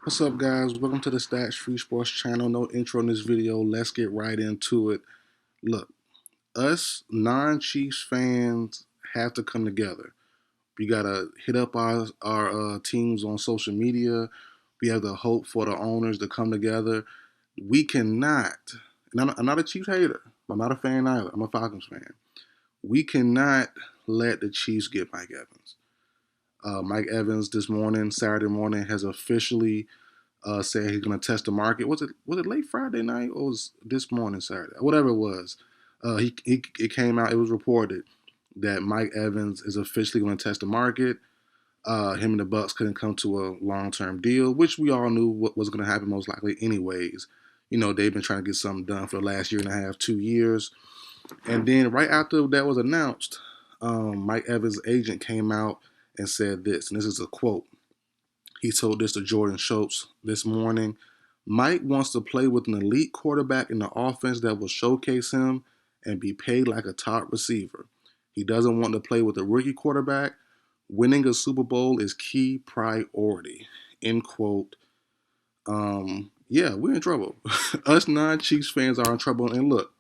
What's up, guys? Welcome to the Stats Free Sports channel. No intro in this video. Let's get right into it. Look, us non-Chiefs fans have to come together. We gotta hit up our teams on social media. We have to hope for the owners to come together. We cannot. And I'm not a Chiefs hater. I'm not a fan either. I'm a Falcons fan. We cannot let the Chiefs get Mike Evans. Mike Evans this morning, Saturday morning, has officially said he's going to test the market. Was it late Friday night or was this morning Saturday? Whatever it was, it came out. It was reported that Mike Evans is officially going to test the market. Him and the Bucks couldn't come to a long-term deal, which we all knew what was going to happen most likely anyways. You know, they've been trying to get something done for the last year and a half, 2 years. And then right after that was announced, Mike Evans' agent came out and said this, and this is a quote. He told this to Jordan Schultz this morning. Mike wants to play with an elite quarterback in the offense that will showcase him and be paid like a top receiver. He doesn't want to play with a rookie quarterback. Winning a Super Bowl is key priority. End quote. Yeah, we're in trouble. Us non-Chiefs fans are in trouble. And look,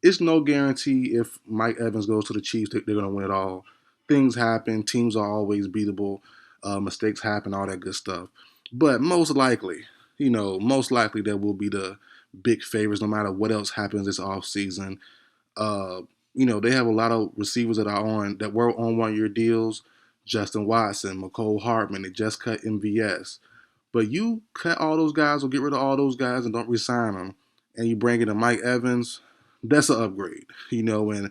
it's no guarantee if Mike Evans goes to the Chiefs that they're going to win it all. Things happen. Teams are always beatable. Mistakes happen, all that good stuff. But most likely they will be the big favorites no matter what else happens this offseason. They have a lot of receivers that were on 1 year deals. Justin Watson, McCole Hartman, they just cut MVS. But you cut all those guys or get rid of all those guys and don't resign them, and you bring in a Mike Evans, that's an upgrade. And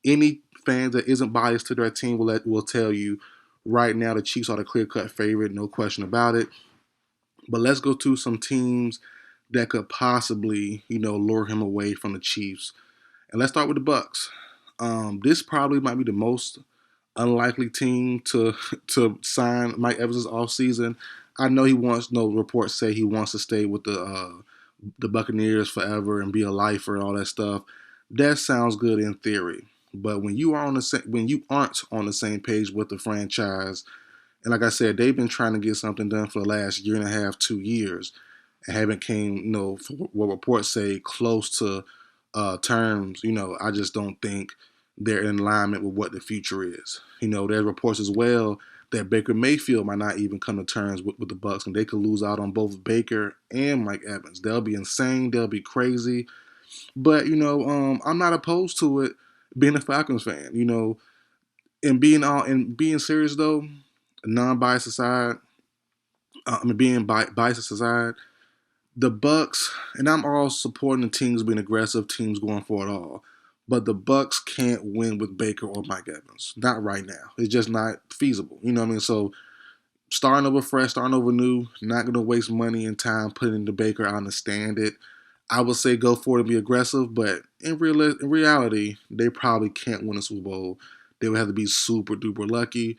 any fans that isn't biased to their team will tell you right now the Chiefs are the clear-cut favorite, no question about it. But let's go to some teams that could possibly, lure him away from the Chiefs. And let's start with the Bucks. This probably might be the most unlikely team to sign Mike Evans this offseason. I know he wants. No reports say he wants to stay with the Buccaneers forever and be a lifer and all that stuff. That sounds good in theory, but when you aren't on the same page with the franchise, and like I said, they've been trying to get something done for the last year and a half, 2 years, and haven't came, for what reports say, close to terms. I just don't think they're in alignment with what the future is. There's reports as well that Baker Mayfield might not even come to terms with the Bucks, and they could lose out on both Baker and Mike Evans. They'll be insane. They'll be crazy. But I'm not opposed to it. Being a Falcons fan, and being serious though, non-biased aside, biased aside, the Bucks, and I'm all supporting the teams being aggressive, teams going for it all. But the Bucks can't win with Baker or Mike Evans. Not right now. It's just not feasible. You know what I mean? So starting over fresh, starting over new, not going to waste money and time putting into Baker. I understand it. I would say go for it and be aggressive, but in reality, they probably can't win a Super Bowl. They would have to be super duper lucky,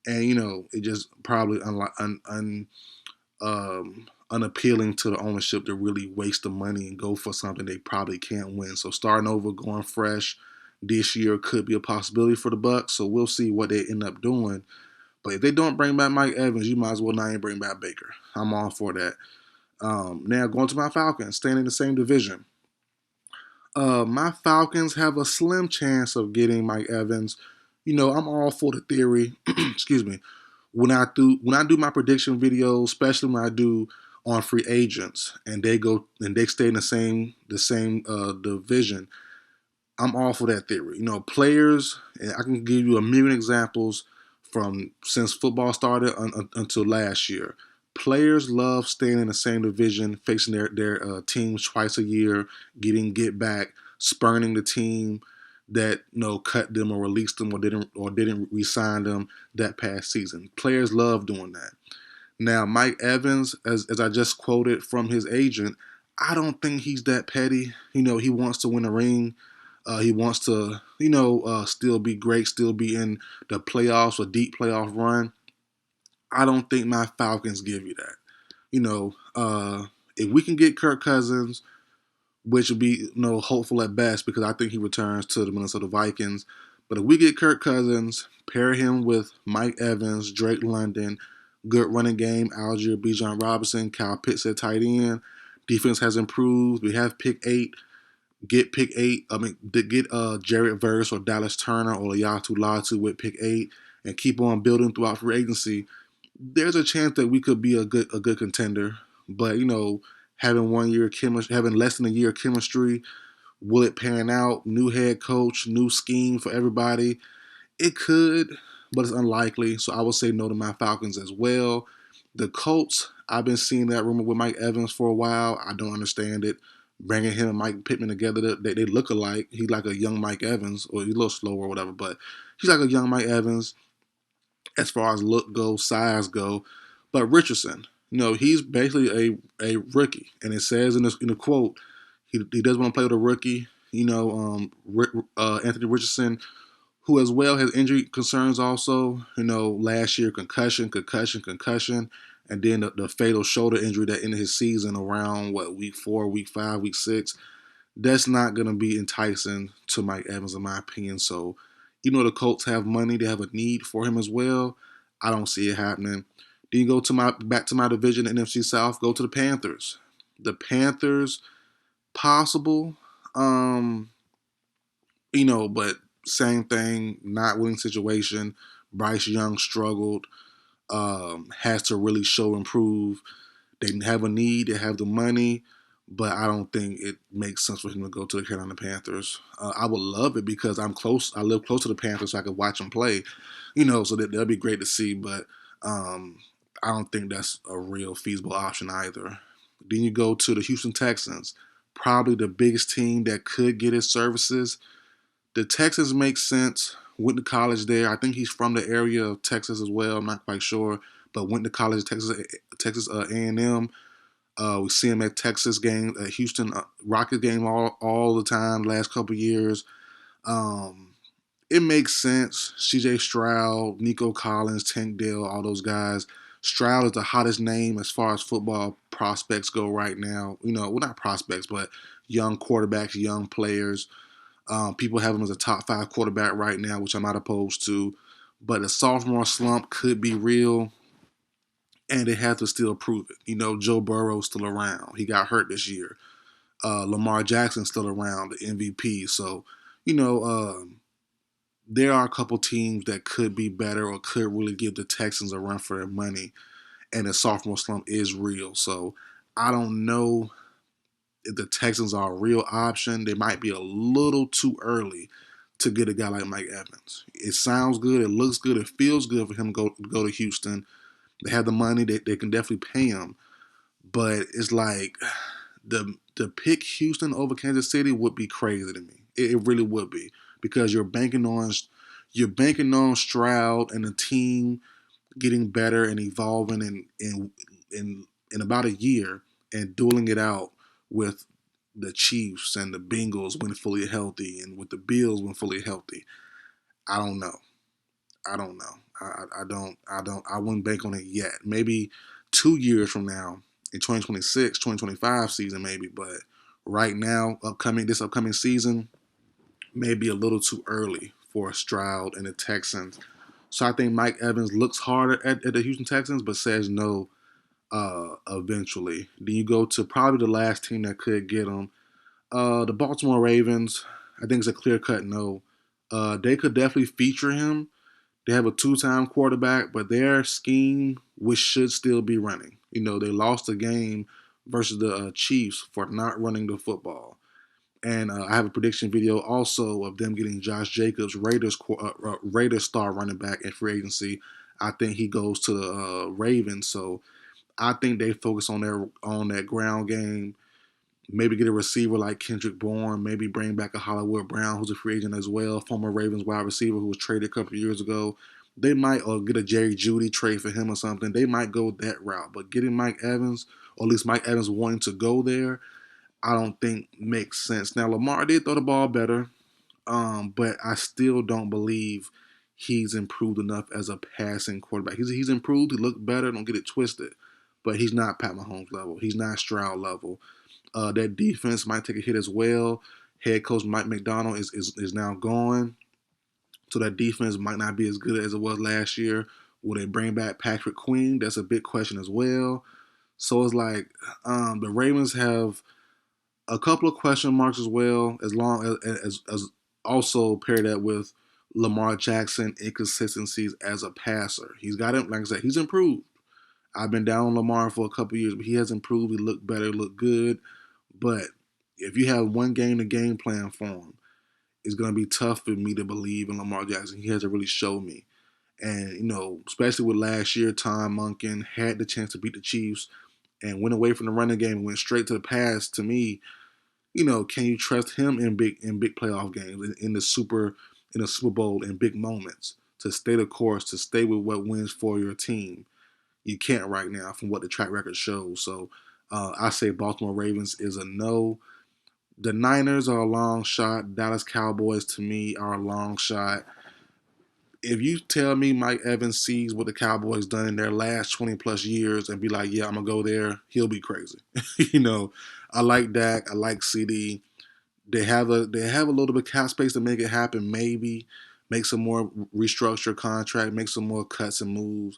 and it just probably unappealing to the ownership to really waste the money and go for something they probably can't win. So starting over, going fresh this year could be a possibility for the Bucks. So we'll see what they end up doing. But if they don't bring back Mike Evans, you might as well not even bring back Baker. I'm all for that. Now going to my Falcons, staying in the same division. My Falcons have a slim chance of getting Mike Evans. I'm all for the theory. Excuse me. When I do my prediction videos, especially when I do on free agents, and they stay in the same division, I'm all for that theory. Players, and I can give you a million examples from since football started until last year. Players love staying in the same division, facing their teams twice a year, getting get back, spurning the team that cut them or released them or didn't re-sign them that past season. Players love doing that. Now, Mike Evans, as I just quoted from his agent, I don't think he's that petty. He wants to win a ring. He wants to, still be great, still be in the playoffs, a deep playoff run. I don't think my Falcons give you that. If we can get Kirk Cousins, which would be hopeful at best because I think he returns to the Minnesota Vikings. But if we get Kirk Cousins, pair him with Mike Evans, Drake London, Good running game. Algier, Bijan Robinson, Kyle Pitts at tight end. Defense has improved. We have pick 8. Get pick 8. Get Jared Verse or Dallas Turner or Yatu Latu with pick 8 and keep on building throughout free agency. There's a chance that we could be a good contender. But having 1 year chemistry, having less than a year of chemistry, will it pan out? New head coach, new scheme for everybody. It could, but it's unlikely. So I would say no to my Falcons as well. The Colts, I've been seeing that rumor with Mike Evans for a while. I don't understand it. Bringing him and Mike Pittman together, they look alike. He's like a young Mike Evans, or he's a little slower or whatever, but he's like a young Mike Evans as far as look go, size go. But Richardson, he's basically a rookie, and it says in the quote, he does want to play with a rookie. Anthony Richardson, who as well has injury concerns also. Last year concussion, and then the fatal shoulder injury that ended his season around week 4, week 5, week 6. That's not going to be enticing to Mike Evans in my opinion. So even though the Colts have money, they have a need for him as well. I don't see it happening. Then you go to back to my division, the NFC South. Go to the Panthers. The Panthers, possible. But same thing, not winning situation. Bryce Young struggled. Has to really improve. They have a need. They have the money. But I don't think it makes sense for him to go to the Carolina Panthers. I would love it because I'm close. I live close to the Panthers, so I could watch them play. So that'd be great to see. But I don't think that's a real feasible option either. Then you go to the Houston Texans, probably the biggest team that could get his services. The Texans make sense. Went to college there. I think he's from the area of Texas as well. I'm not quite sure, but went to college at Texas A&M. We see him at Texas game, at Houston Rockets game all the time. Last couple of years, it makes sense. C.J. Stroud, Nico Collins, Tank Dell, all those guys. Stroud is the hottest name as far as football prospects go right now. Well, not prospects, but young quarterbacks, young players. People have him as a top 5 quarterback right now, which I'm not opposed to. But the sophomore slump could be real, and they have to still prove it. Joe Burrow's still around. He got hurt this year. Lamar Jackson's still around, the MVP. So, there are a couple teams that could be better or could really give the Texans a run for their money, and the sophomore slump is real. So, I don't know if the Texans are a real option. They might be a little too early to get a guy like Mike Evans. It sounds good. It looks good. It feels good for him to go to Houston. They have the money. They can definitely pay him. But it's like the pick Houston over Kansas City would be crazy to me. It really would be, because you're banking on Stroud and the team getting better and evolving in about a year and dueling it out with the Chiefs and the Bengals when fully healthy and with the Bills when fully healthy. I don't know. I wouldn't bank on it yet. Maybe 2 years from now, in 2026, 2025 season maybe, but right now, this upcoming season, maybe a little too early for Stroud and the Texans. So I think Mike Evans looks harder at the Houston Texans, but says no eventually. Then you go to probably the last team that could get him, the Baltimore Ravens. I think it's a clear-cut no. They could definitely feature him. They have a 2-time quarterback, but their scheme, which should still be running. They lost a game versus the Chiefs for not running the football. And I have a prediction video also of them getting Josh Jacobs, Raiders star running back in free agency. I think he goes to the Ravens. So I think they focus on that ground game. Maybe get a receiver like Kendrick Bourne. Maybe bring back a Hollywood Brown, who's a free agent as well, former Ravens wide receiver who was traded a couple of years ago. They might get a Jerry Jeudy trade for him or something. They might go that route. But getting Mike Evans, or at least Mike Evans wanting to go there, I don't think makes sense. Now, Lamar did throw the ball better, but I still don't believe he's improved enough as a passing quarterback. He's improved. He looked better. Don't get it twisted. But he's not Pat Mahomes level. He's not Stroud level. That defense might take a hit as well. Head coach Mike McDonald is now gone, so that defense might not be as good as it was last year Will they bring back Patrick Queen? That's a big question as well. So it's like the Ravens have a couple of question marks as well, as long as also pair that with Lamar Jackson inconsistencies as a passer. He's got him, like I said, he's improved. I've been down on Lamar for a couple of years, but he has improved. He looked better, looked good. But if you have one game to game plan for him, it's going to be tough for me to believe in Lamar Jackson. He hasn't really showed me. And, especially with last year, Tom Monken had the chance to beat the Chiefs and went away from the running game and went straight to the pass. To me, can you trust him in big playoff games, in the Super Bowl, in big moments, to stay the course, to stay with what wins for your team? You can't right now from what the track record shows. So I say Baltimore Ravens is a no. The Niners are a long shot. Dallas Cowboys, to me, are a long shot. If you tell me Mike Evans sees what the Cowboys done in their last 20 plus years and be like, yeah, I'm gonna go there, he'll be crazy. I like Dak, I like CD. They have a little bit of cap space to make it happen. Maybe make some more restructure contract, make some more cuts and moves,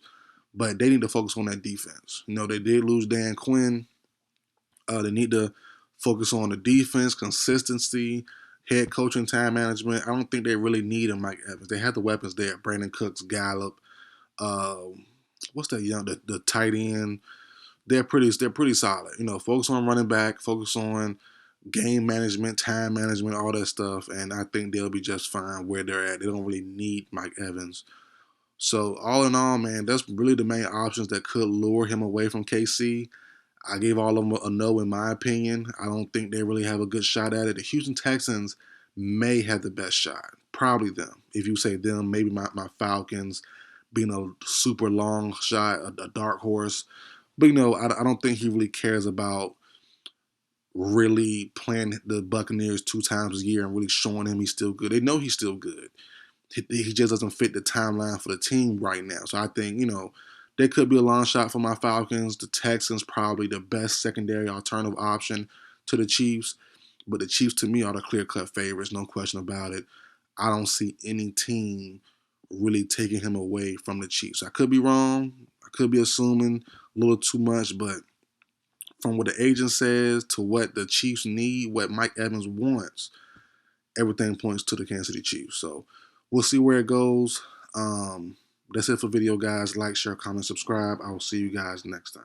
but they need to focus on that defense. They did lose Dan Quinn. They need to focus on the defense, consistency, head coaching, time management. I don't think they really need a Mike Evans. They have the weapons there. Brandon Cooks, Gallup. What's that the tight end? They're pretty solid. Focus on running back, focus on game management, time management, all that stuff, and I think they'll be just fine where they're at. They don't really need Mike Evans. So all in all, man, that's really the main options that could lure him away from KC. I gave all of them a no in my opinion. I don't think they really have a good shot at it. The Houston Texans may have the best shot. Probably them. If you say them, maybe my Falcons being a super long shot, a dark horse. But, I don't think he really cares about really playing the Buccaneers 2 times a year and really showing him he's still good. They know he's still good. He just doesn't fit the timeline for the team right now. So I think, they could be a long shot for my Falcons. The Texans probably the best secondary alternative option to the Chiefs. But the Chiefs, to me, are the clear-cut favorites, no question about it. I don't see any team really taking him away from the Chiefs. I could be wrong. I could be assuming a little too much, but from what the agent says to what the Chiefs need, what Mike Evans wants, everything points to the Kansas City Chiefs. So we'll see where it goes. That's it for video, guys. Like, share, comment, subscribe. I will see you guys next time.